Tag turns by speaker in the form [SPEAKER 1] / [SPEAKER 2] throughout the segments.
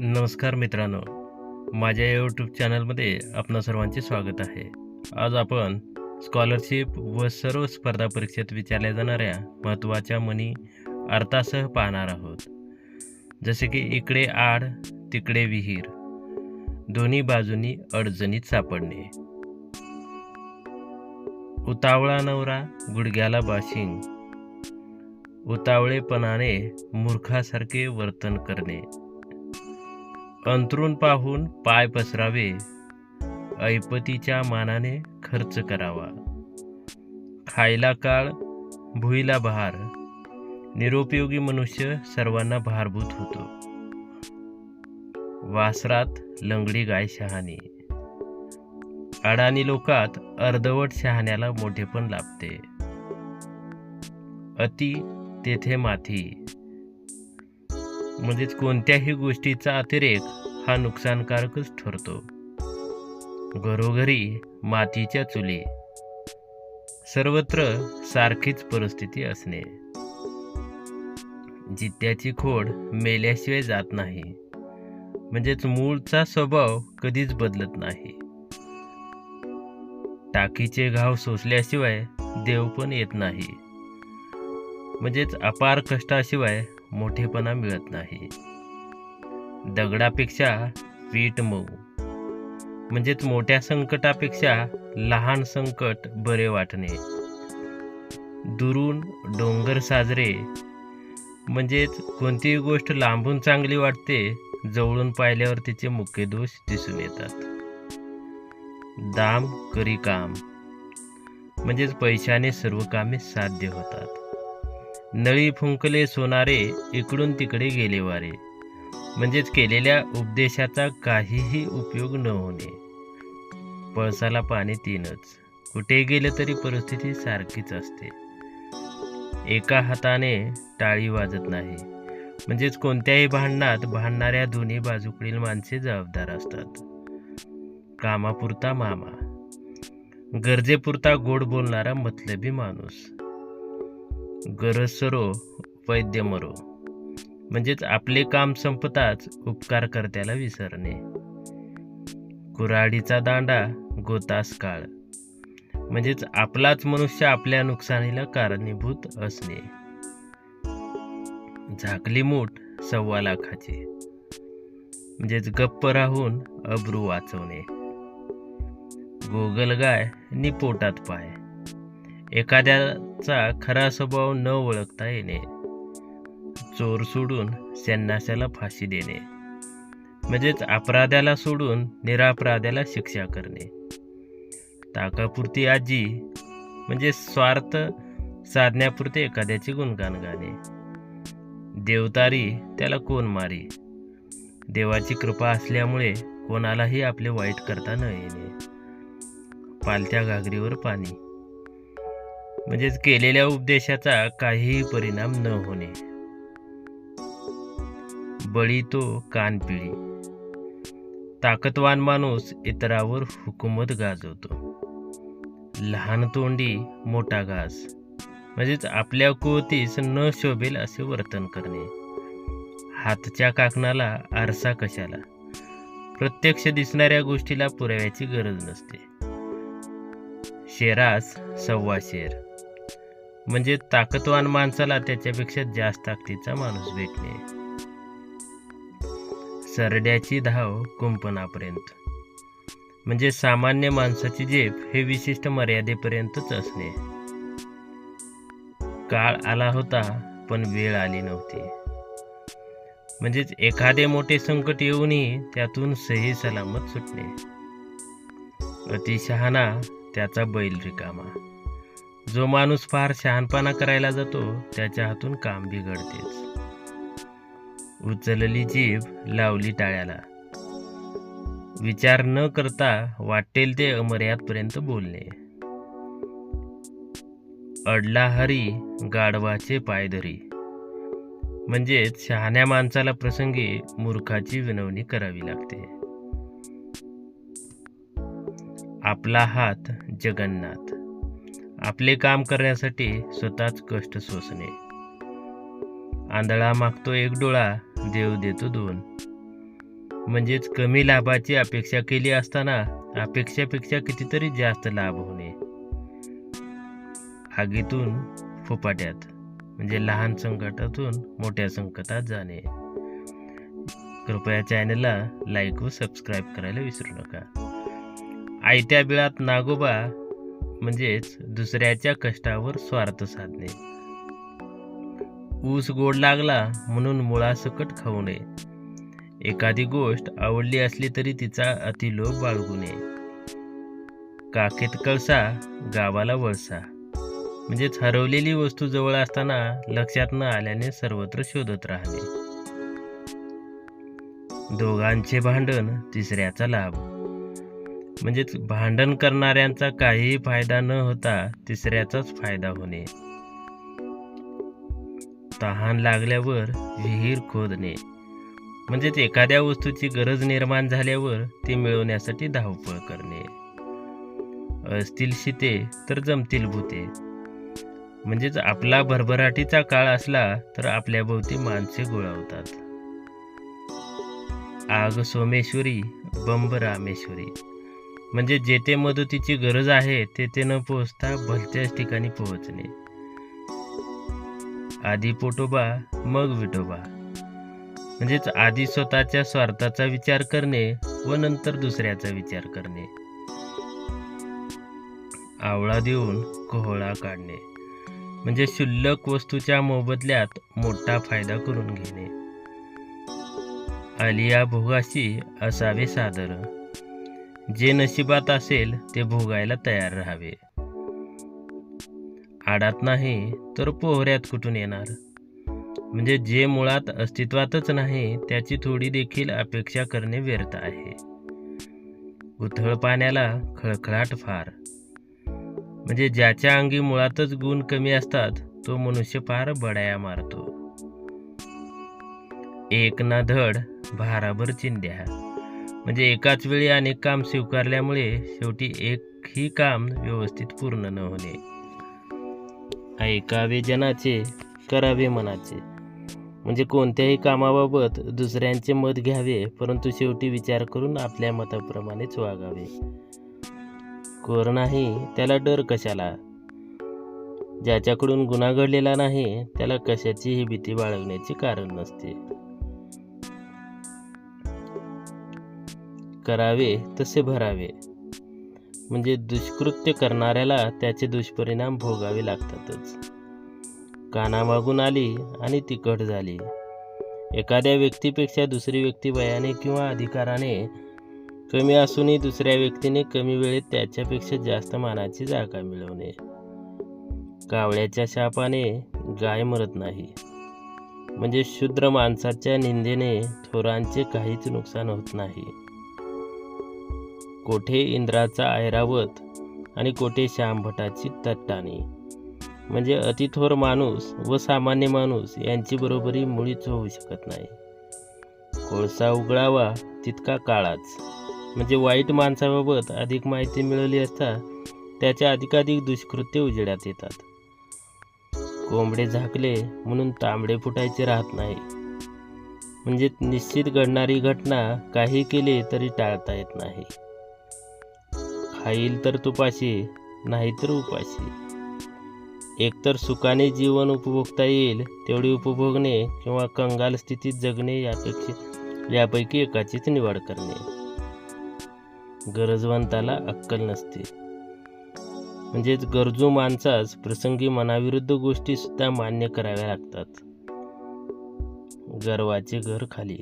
[SPEAKER 1] नमस्कार मित्रांनो, माझ्या यूट्यूब चॅनलमध्ये आपणा सर्वांचे स्वागत आहे. आज आपण स्कॉलरशिप व सर्व स्पर्धा परीक्षेत विचारल्या जाणाऱ्या महत्त्वाच्या म्हणी अर्थासह पाहणार आहोत. जसे की इकडे आड तिकडे विहीर, दोन्ही बाजूनी अडचणीत सापडणे, उतावळा नवरा गुडघ्याला बाशिंग, उतावळेपणाने मूर्खासारखे वर्तन करणे, अंथरूण पाहून पाय पसरावे, ऐपतीच्या मानाने खर्च करावा, खायला काळ भुईला बहार, निरुपयोगी मनुष्य सर्वांना भारभूत होतो, वासरात लंगडी गाय शहाणी, अडाणी लोकात अर्धवट शहाण्याला मोठेपण लाभते, अति तेथे माथी. म्हणजेच कोणत्याही गोष्टीचा अतिरेक हा नुकसानकारकच ठरतो. घरोघरी मातीच्या चुली, सर्वत्र सारखीच परिस्थिती असणे, जित्याची खोड मेल्याशिवाय जात नाही, म्हणजेच मूळचा स्वभाव कधीच बदलत नाही, टाकीचे घाव सोसल्याशिवाय देव पण येत नाही, म्हणजेच अपार कष्टाशिवाय मोठेपणा मिळत नाही, दगडापेक्षा वीट मऊ, म्हणजेच मोठ्या संकटापेक्षा लहान संकट बरे वाटणे, दुरून डोंगर साजरे, म्हणजेच कोणतीही गोष्ट लांबून चांगली वाटते, जवळून पाहिल्यावर तिचे मुख्य दोष दिसून येतात, दाम करी काम, म्हणजेच पैशाने सर्व कामे साध्य होतात, नळी फुंकले सोनारे इकडून तिकडे गेले वारे, म्हणजेच केलेल्या उपदेशाचा काहीही उपयोग न होणे, पळसाला पाणी तीनच, कुठे गेले तरी परिस्थिती सारखीच असते, एका हाताने टाळी वाजत नाही, म्हणजेच कोणत्याही भांडणात भांडणाऱ्या दोन्ही बाजूकडील माणसे जबाबदार असतात, कामापुरता मामा, गरजेपुरता गोड बोलणारा मतलबी माणूस, गरज सरो वैद्य मरो, म्हणजेच आपले काम संपताच उपकार कर्त्याला विसरणे, कुऱ्हाडीचा दांडा गोतास काळ, म्हणजेच आपलाच मनुष्य आपल्या नुकसानीला कारणीभूत असणे, झाकली मूठ 1.25 लाखाची, म्हणजेच गप्प राहून अब्रू वाचवणे, गोगलगाय नि पोटात पाय, एखाद्याचा खरा स्वभाव न ओळखता येणे, चोर सोडून संन्याशाला फाशी देणे, म्हणजेच अपराध्याला सोडून निरापराध्याला शिक्षा करणे, ताकापुरती आजी, म्हणजे स्वार्थ साधण्यापुरते एखाद्याचे गुणगान गाणे, देवतारी त्याला कोण मारी, देवाची कृपा असल्यामुळे कोणालाही आपले वाईट करता न येणे, पालत्या घागरीवर पाणी, म्हणजेच केलेल्या उपदेशाचा काहीही परिणाम न होणे, बळी तो कानपिळी, ताकदवान माणूस इतरावर हुकूमत गाजवतो, लहान तोंडी मोठा घास, म्हणजेच आपल्या कुवतीस न शोभेल असे वर्तन करणे, हातच्या काकणाला आरसा कशाला, प्रत्यक्ष दिसणाऱ्या गोष्टीला पुराव्याची गरज नसते, शेरास 1.25 शेर, म्हणजे ताकदवान माणसाला त्याच्यापेक्षा जास्त ताकदीचा माणूस भेटणे, सरड्याची धाव कुंपणापर्यंत, म्हणजे सामान्य माणसाची झेप हे विशिष्ट मर्यादेपर्यंतच असणे, काळ आला होता पण वेळ आली नव्हती, म्हणजेच एखादे मोठे संकट येऊनही त्यातून सही सलामत सुटणे, अतिशहाणा त्याचा बैल रिकामा, जो माणूस फार शहाणपणा करायला जातो त्याच्या हातून काम बिघडतेच, उचलली जीभ लावली टाळ्याला, विचार न करता वाटेल ते अमर्यादपर्यंत बोलणे, अडला हरी गाढवाचे पायधरी, म्हणजेच शहाण्या माणसाला प्रसंगी मूर्खाची विनवणी करावी लागते, आपला हात जगन्नाथ, आपले काम करण्यासाठी स्वतःच कष्ट सोसणे, आंधळा मागतो एक डोळा, देव देतो दोन. म्हणजेच कमी लाभाची अपेक्षा केली असताना अपेक्षेपेक्षा कितीतरी जास्त लाभ होणे. आगीतून फुफाट्यात म्हणजे लहान संकटातून मोठ्या संकटात जाणे. कृपया चॅनलला लाईक व सबस्क्राईब करायला विसरू नका. आयत्या बिळात नागोबा म्हणजेच दुसऱ्याच्या कष्टावर स्वार्थ साधणे. ऊस गोड लागला म्हणून मुळासकट खाऊ नये. एखादी गोष्ट आवडली असली तरी तिचा अतिलोभ बाळगू नये. काखेत कळसा गावाला वळसा म्हणजेच हरवलेली वस्तू जवळ असताना लक्षात न आल्याने सर्वत्र शोधत राहणे. दोघांचे भांडण तिसऱ्याचा लाभ म्हणजेच भांडण करणाऱ्यांचा काहीही फायदा न होता तिसऱ्याचाच फायदा होणे. तहान लागल्यावर विहीर खोदणे म्हणजेच एखाद्या वस्तूची गरज निर्माण झाल्यावर ती मिळवण्यासाठी धावपळ करणे. असतील शीते तर जमतील भूते म्हणजेच आपला भरभराटीचा काळ असला तर आपल्या भोवती माणसे गोळावतात. आग सोमेश्वरी बंब रामेश्वरी म्हणजे जेथे मदतीची गरज आहे तेथे न पोहोचता भलत्याच ठिकाणी पोहोचणे. आधी पोटोबा मग विठोबा म्हणजेच आधी स्वतःच्या स्वार्थाचा विचार करणे व नंतर दुसऱ्याचा विचार करणे. आवळा देऊन कोहळा काढणे म्हणजे क्षुल्लक वस्तूच्या मोबदल्यात मोठा फायदा करून घेणे. आलिया भोगाशी असावे सादर जे नशिबात असेल ते भोगायला तयार राहावे. आडात नाही तर पोहऱ्यात कुठून येणार म्हणजे जे मुळात अस्तित्वातच नाही त्याची थोडी देखील अपेक्षा करणे व्यर्थ आहे. उथळ पाण्याला खळखळाट फार म्हणजे ज्याच्या अंगी मुळातच गुण कमी असतात तो मनुष्य फार बडाया मारतो. एक ना धड भाराभर चिंध्या म्हणजे एकाच वेळी अनेक काम स्वीकारल्यामुळे शेवटी एकही काम व्यवस्थित पूर्ण न होणे. ऐकावे जनाचे करावे मनाचे म्हणजे कोणत्याही कामाबाबत दुसऱ्यांचे मत घ्यावे परंतु शेवटी विचार करून आपल्या मताप्रमाणेच वागावे. कोर नाही त्याला डर कशाला. ज्याच्याकडून गुन्हा घडलेला नाही त्याला कशाचीही भीती बाळगण्याचे कारण नसते. करावे तसे भरावे म्हणजे दुष्कृत्य करणाऱ्याला त्याचे दुष्परिणाम भोगावे लागतातच. कानामागून आली आणि तिखट झाली. एखाद्या व्यक्तीपेक्षा दुसरी व्यक्ती वयाने किंवा अधिकाराने कमी असूनही दुसऱ्या व्यक्तीने कमी वेळेत त्याच्यापेक्षा जास्त मानाची जागा मिळवणे. कावळ्याच्या शापाने गाय मरत नाही म्हणजे शूद्र माणसाच्या निंदेने थोरांचे काहीच नुकसान होत नाही. कोठे इंद्राचा ऐरावत आणि कोठे श्यामभटाची तट्टाणी म्हणजे अतिथोर माणूस व सामान्य माणूस यांची बरोबरी मुळीच होऊ शकत नाही. कोळसा उघडावा तितका काळाच म्हणजे वाईट माणसाबाबत अधिक माहिती मिळवली असता त्याच्या अधिकाधिक दुष्कृत्य उजेडात येतात. कोंबडे झाकले म्हणून तांबडे फुटायचे राहत नाही म्हणजे निश्चित घडणारी घटना काही केले तरी टाळता येत नाही. खाईल तर तुपाशी नाहीतर उपाशी. एकतर सुखाने जीवन उपभोगता येईल तेवढे उपभोगणे किंवा कंगाल स्थितीत जगणे यापैकी एकाचीच निवड करणे. गरजवंताला अक्कल नसते म्हणजेच गरजू माणसास प्रसंगी मनाविरुद्ध गोष्टी सुद्धा मान्य कराव्या लागतात. गर्वाचे घर खाली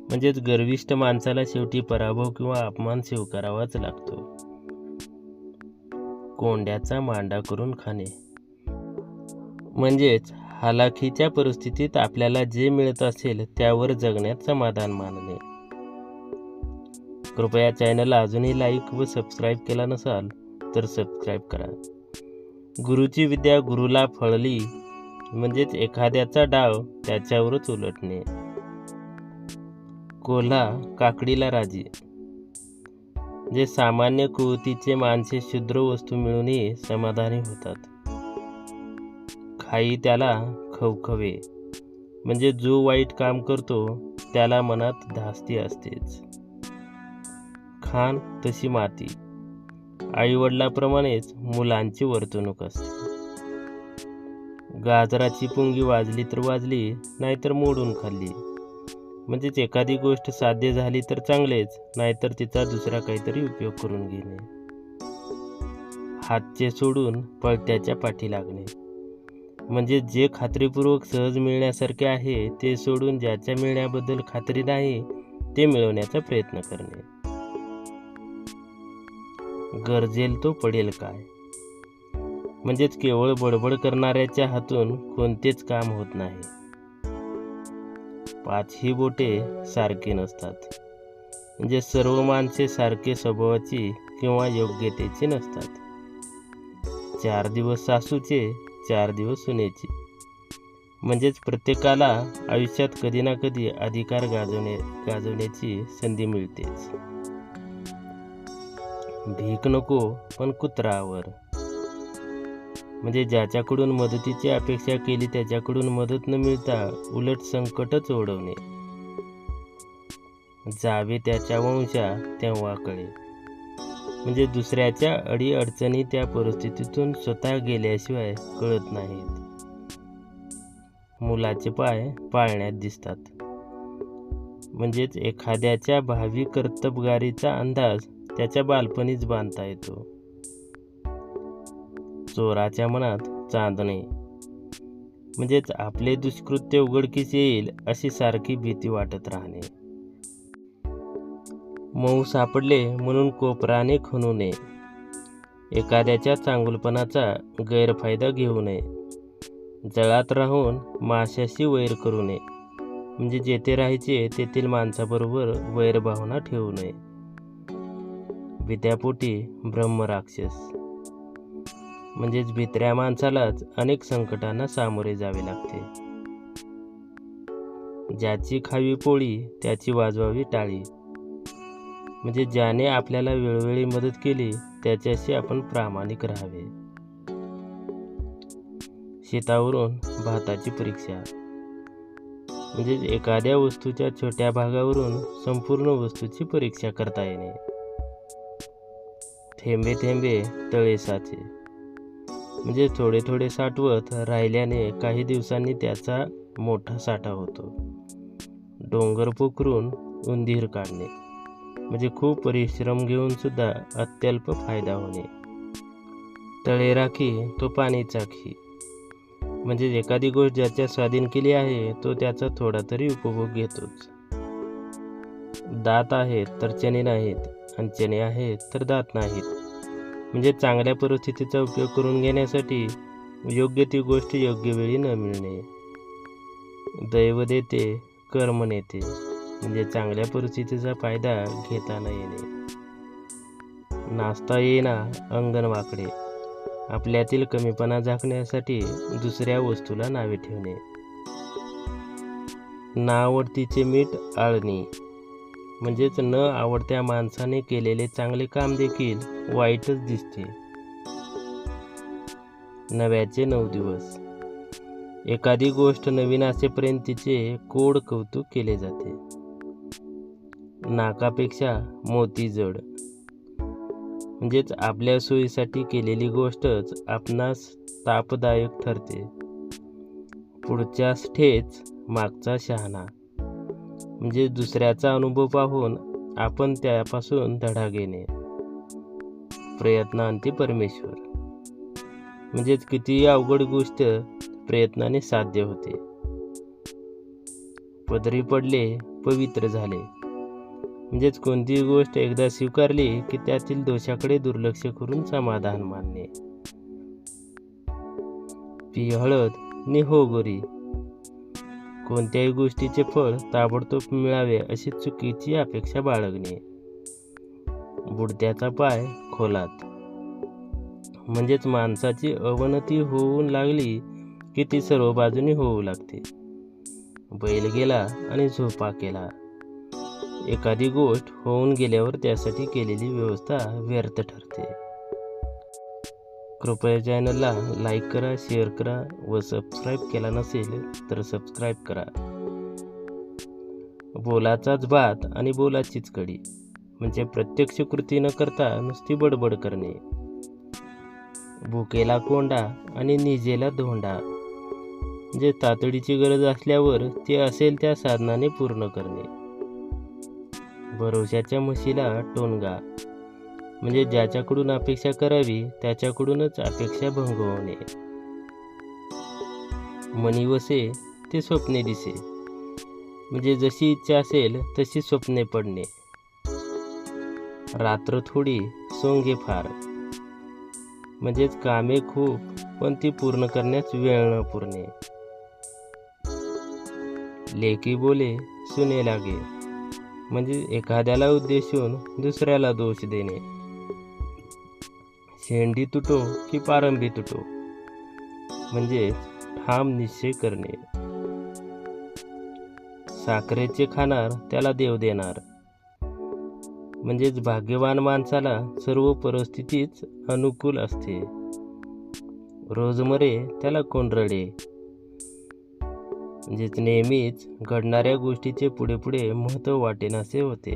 [SPEAKER 1] म्हणजेच गर्विष्ठ माणसाला शेवटी पराभव किंवा अपमान स्वीकारावाच लागतो. कोंड्याचा मांडा करून खाणे म्हणजेच हालाखीच्या परिस्थितीत आपल्याला जे मिळत असेल त्यावर जगण्यात समाधान मानणे. कृपया चॅनलला अजूनही लाईक व सबस्क्राईब केला नसाल तर सबस्क्राईब करा. गुरुची विद्या गुरुला फळली म्हणजेच एखाद्याचा डाव त्याच्यावरच उलटणे. कोल्हा काकडीला राजी जे सामान्य कुवतीचे माणसे क्षुद्र वस्तू मिळूनही समाधानी होतात. खाई त्याला खवखवे म्हणजे जो वाईट काम करतो त्याला मनात धास्ती असतेच. खाण तशी माती, आईवडिलाप्रमाणेच मुलांची वर्तणूक असते. गाजराची पुंगी वाजली तर वाजली, नाहीतर मोडून खाल्ली. म्हणजेच एखादी गोष्ट साध्य झाली तर चांगलेच, नाहीतर तिचा दुसरा काहीतरी उपयोग करून घेणे. हातचे सोडून पळत्याच्या पाठी लागणे, म्हणजे जे खात्रीपूर्वक सहज मिळण्यासारखे आहे ते सोडून ज्याच्या मिळण्याबद्दल खात्री नाही ते मिळवण्याचा प्रयत्न करणे. गरजेल तो पडेल काय, म्हणजेच केवळ बडबड करणाऱ्याच्या हातून कोणतेच काम होत नाही. पाचही बोटे सारखी नसतात, म्हणजे सर्व माणसे सारखे स्वभावाची किंवा योग्यतेची नसतात. 4 दिवस सासूचे, 4 दिवस सुनेचे, म्हणजेच प्रत्येकाला आयुष्यात कधी ना कधी अधिकार गाजवण्याची संधी मिळतेच. भीक नको पण कुत्रावर, म्हणजे ज्याच्याकडून मदतीची अपेक्षा केली त्याच्याकडून मदत न मिळता उलट संकटच ओढवणे. जावे त्याच्या वंशा तेव्हा कळे, म्हणजे दुसऱ्याच्या अडीअडचणी त्या परिस्थितीतून स्वतः गेल्याशिवाय कळत नाहीत. मुलाचे पाय पाळण्यात दिसतात, म्हणजेच एखाद्याच्या भावी कर्तबगारीचा अंदाज त्याच्या बालपणीच बांधता येतो. चोराच्या मनात चांदणे, म्हणजेच आपले दुष्कृत्य उघडकीस येईल अशी सारखी भीती वाटत राहणे. मऊ सापडले म्हणून कोपराने खणू नये, एखाद्याच्या चांगुलपणाचा गैरफायदा घेऊ नये. जळात राहून माशाशी वैर करू नये, म्हणजे जेथे राहायचे तेथील माणसाबरोबर वैरभावना ठेवू नये. विद्यापोटी ब्रह्मराक्षस, म्हणजेच भित्र्या माणसालाच अनेक संकटांना सामोरे जावे लागते. ज्याची खावी पोळी त्याची वाजवावी टाळी, म्हणजे ज्याने आपल्याला वेळोवेळी मदत केली त्याच्याशी आपण प्रामाणिक राहावे. शेतावरून भाताची परीक्षा, म्हणजे एखाद्या वस्तूच्या छोट्या भागावरून संपूर्ण वस्तूची परीक्षा करता येणे. थेंबे थेंबे तळे साचे, म्हणजे थोडे थोडे साठवत राहिल्याने काही दिवसांनी त्याचा मोठा साठा होतो. डोंगर पोखरून उंदीर काढणे, म्हणजे खूप परिश्रम घेऊन सुद्धा अत्यल्प फायदा होणे. तळे राखी तो पाणी चाखी, म्हणजे एखादी गोष्ट ज्याच्या स्वाधीन केली आहे तो त्याचा थोडा तरी उपभोग घेतोच. दात आहेत तर चणे नाहीत, आणि चणे आहेत तर दात नाहीत, म्हणजे चांगल्या परिस्थितीचा उपयोग करून घेण्यासाठी योग्य ती गोष्ट योग्य वेळी न मिळणे. दैव देते कर्म नेते, म्हणजे चांगल्या परिस्थितीचा फायदा घेता न येणे. नाचता येईना अंगण वाकडे, आपल्यातील कमीपणा झाकण्यासाठी दुसऱ्या वस्तूला नावे ठेवणे. ना आवडतीचे मीठ आळणी, म्हणजेच न आवडत्या माणसाने केलेले चांगले काम देखील वाईटच दिसते. नव्याचे 9 दिवस, एखादी गोष्ट नवीन असेपर्यंत तिचे कोड कौतुक केले जाते. नाकापेक्षा मोती जड, म्हणजेच आपल्या सोयीसाठी केलेली गोष्टच आपणास तापदायक ठरते. पुढच्यास ठेच मागचा शहाणा, म्हणजे दुसऱ्याचा अनुभव पाहून आपण त्यापासून धडा घेणे. प्रयत्नांती परमेश्वर, म्हणजेच कितीही अवघड गोष्ट प्रयत्नाने साध्य होते. पदरी पडले पवित्र झाले, म्हणजेच कोणतीही गोष्ट एकदा स्वीकारली की त्यातील दोषाकडे दुर्लक्ष करून समाधान मानणे. पी हळद नि हो गोरी, कोणत्याही गोष्टीचे फळ ताबडतोब मिळावे अशी चुकीची अपेक्षा बाळगणे. बुडत्याचा पाय खोलात, म्हणजेच माणसाची अवनती होऊ लागली की ती सर्व बाजूनी होऊ लागते. बैल गेला आणि झोपा केला, एखादी गोष्ट होऊन गेल्यावर त्यासाठी केलेली व्यवस्था व्यर्थ ठरते. कृपया चॅनलला लाईक करा, शेअर करा व सबस्क्राईब केला नसेल तर सबस्क्राईब करा. बोलाचाच भात आणि बोलाचीच कढी, म्हणजे प्रत्यक्ष कृती न करता नुसती बडबड करणे. भुकेला कोंडा आणि निजेला धोंडा, म्हणजे तातडीची गरज असल्यावर ते असेल त्या साधनाने पूर्ण करणे. भरोशाच्या म्हशीला टोनगा, म्हणजे ज्याच्याकडून अपेक्षा करावी त्याच्याकडूनच अपेक्षा भंगवणे. मनी वसे ते स्वप्ने दिसे, म्हणजे जशी इच्छा असेल तशी स्वप्ने पडणे. रात्र थोडी सोंगे फार, म्हणजेच कामे खूप पण ती पूर्ण करण्यास वेळ न पुरणे. लेकी बोले सुने लागे, म्हणजे एखाद्याला उद्देशून दुसऱ्याला दोष देणे. शेंडी तुटो की पारंबी तुटो, म्हणजे ठाम निश्चय करणे. साखरेचे खाणार त्याला देव देणार, म्हणजेच भाग्यवान माणसाला सर्व परिस्थितीच अनुकूल असते. रोजमरे त्याला कोण रडे, म्हणजेच नेहमीच घडणाऱ्या गोष्टीचे पुढे पुढे महत्त्व वाटेनासे होते.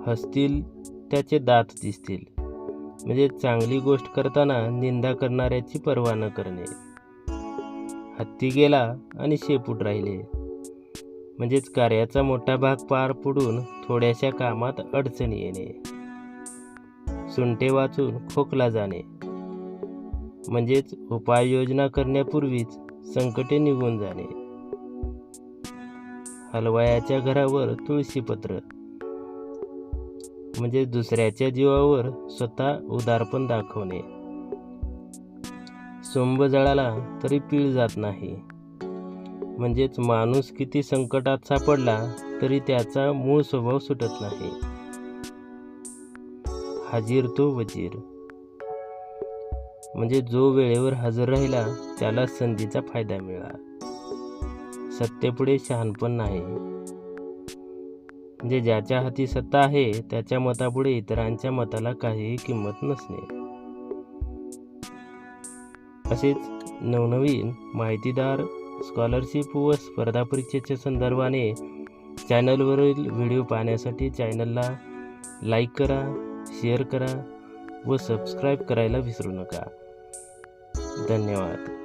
[SPEAKER 1] हसतील त्याचे दात दिसतील, म्हणजे चांगली गोष्ट करताना निंदा करणाऱ्याची पर्वा न करणे. हत्ती गेला आणि शेपूट राहिले, म्हणजेच कार्याचा मोठा भाग पार पडून थोड्याशा कामात अडचणी येणे. सुंटे वाचून खोकला जाणे, म्हणजेच उपाययोजना करण्यापूर्वीच संकटे निघून जाणे. हलवायाच्या घरावर तुळशीपत्र, म्हणजे दुसऱ्याच्या जीवावर स्वतः उदारपण दाखवणे. सोंब जळाला तरी पीळ जात नाही, म्हणजेच माणूस किती संकटात सापडला तरी त्याचा मूळ स्वभाव सुटत नाही. हाजीर तो वजीर, म्हणजे जो वेळेवर हजर राहिला त्याला संधीचा फायदा मिळाला. सत्तेपुढे शहाणपण नाही, म्हणजे ज्याच्या हाती सत्ता आहे त्याच्या मतापुढे इतरांच्या मताला काहीही किंमत नसणे. असेच नवनवीन माहितीदार स्कॉलरशिप व स्पर्धा परीक्षेच्या संदर्भाने चॅनलवरील व्हिडिओ पाहण्यासाठी चॅनलला लाईक करा, शेअर करा व सबस्क्राईब करायला विसरू नका. धन्यवाद.